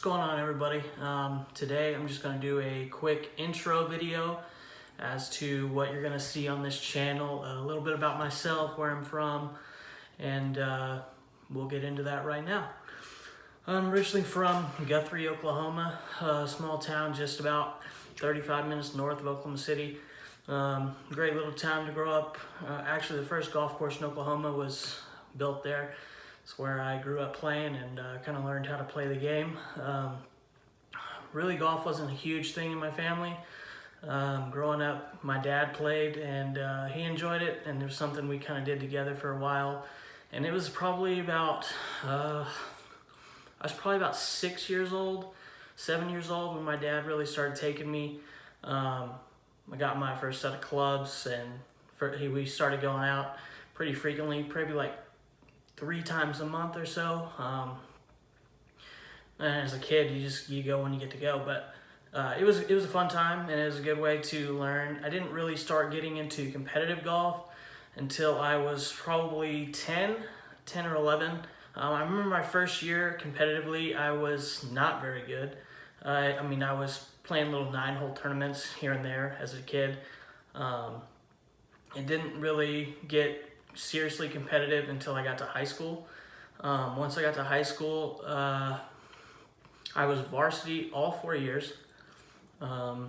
going on, everybody? Today I'm just going to do a quick intro video as to what you're going to see on this channel, a little bit about myself, where I'm from, and we'll get into that right now. I'm originally from Guthrie, Oklahoma, a small town just about 35 minutes north of Oklahoma City. Great little town to grow up. Actually, the first golf course in Oklahoma was built there. It's where I grew up playing and kind of learned how to play the game. Really, golf wasn't a huge thing in my family. Growing up, my dad played and he enjoyed it, and it was something we kind of did together for a while. And it was probably about, I was probably about 7 years old when my dad really started taking me. I got my first set of clubs, and we started going out pretty frequently, probably like 3 times a month or so. And as a kid, you go when you get to go. But it was a fun time, and it was a good way to learn. I didn't really start getting into competitive golf until I was probably 10 or 11. I remember my first year competitively, I was not very good. I was playing little 9-hole tournaments here and there as a kid. It didn't really get seriously competitive until I got to high school. Once I got to high school, I was varsity all 4 years. I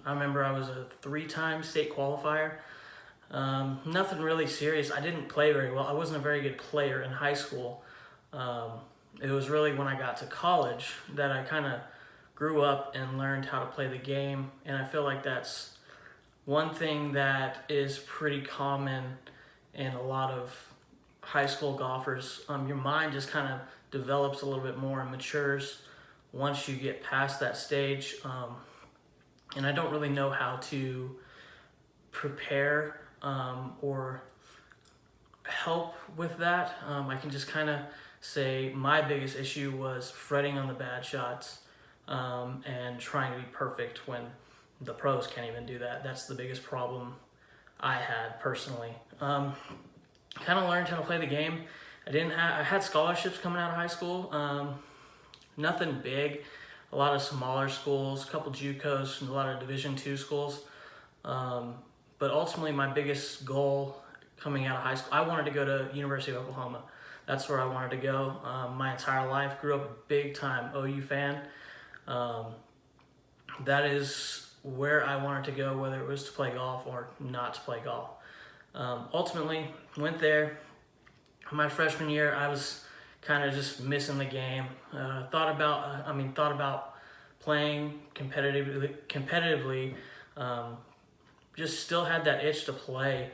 remember I was a 3-time state qualifier. Nothing really serious. I didn't play very well. I wasn't a very good player in high school. It was really when I got to college that I kind of grew up and learned how to play the game. And I feel like that's one thing that is pretty common in a lot of high school golfers. Your mind just kind of develops a little bit more and matures once you get past that stage. And I don't really know how to prepare or help with that. I can just kind of say my biggest issue was fretting on the bad shots and trying to be perfect when the pros can't even do that. That's the biggest problem I had personally. Kind of learned how to play the game. I had scholarships coming out of high school. Nothing big. A lot of smaller schools, a couple JUCOs, and a lot of Division II schools. But ultimately, my biggest goal coming out of high school, I wanted to go to University of Oklahoma. That's where I wanted to go. My entire life, grew up a big time OU fan. That is where I wanted to go, whether it was to play golf or not to play golf. Ultimately, went there. My freshman year, I was kind of just missing the game. Thought about playing competitively. Just still had that itch to play.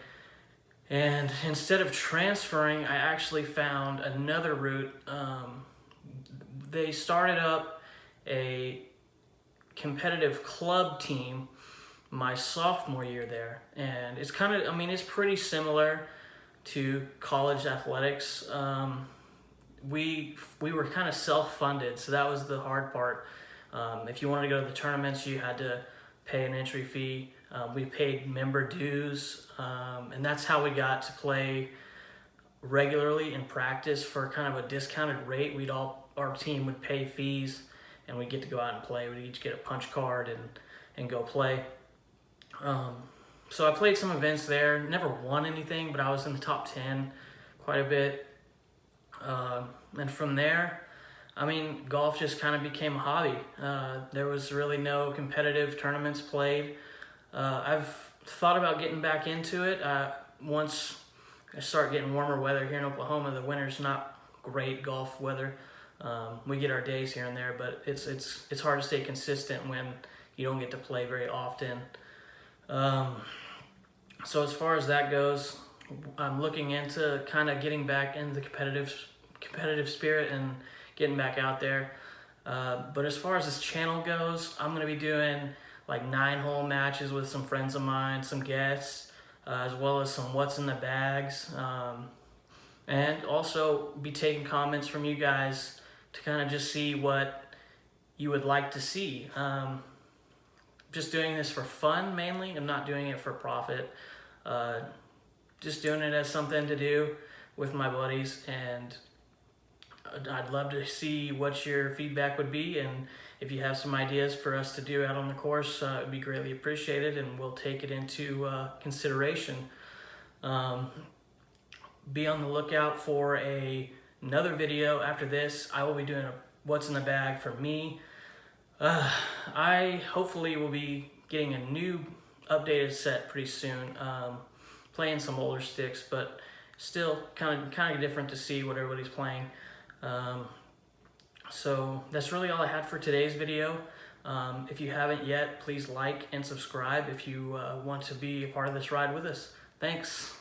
And instead of transferring, I actually found another route. They started up a competitive club team my sophomore year there, and it's kind of, it's pretty similar to college athletics. We were kind of self-funded, so that was the hard part. If you wanted to go to the tournaments, you had to pay an entry fee. We paid member dues, and that's how we got to play regularly in practice for kind of a discounted rate. Our team would pay fees, and we'd get to go out and play. We'd each get a punch card and go play. So I played some events there. Never won anything, but I was in the top 10 quite a bit. And from there, golf just kind of became a hobby. There was really no competitive tournaments played. I've thought about getting back into it. Once I start getting warmer weather here in Oklahoma, the winter's not great golf weather. We get our days here and there, but it's hard to stay consistent when you don't get to play very often. So as far as that goes, I'm looking into kind of getting back into the competitive spirit and getting back out there. But as far as this channel goes, I'm going to be doing like 9-hole matches with some friends of mine, some guests, as well as some what's in the bags. And also be taking comments from you guys to kind of just see what you would like to see. Just doing this for fun mainly. I'm not doing it for profit. Just doing it as something to do with my buddies, and I'd love to see what your feedback would be, and if you have some ideas for us to do out on the course, it would be greatly appreciated, and we'll take it into consideration. Be on the lookout for another video after this. I will be doing a what's in the bag for me. I hopefully will be getting a new updated set pretty soon. Playing some older sticks, but still kind of different to see what everybody's playing. So that's really all I had for today's video. If you haven't yet, please like and subscribe if you want to be a part of this ride with us. Thanks.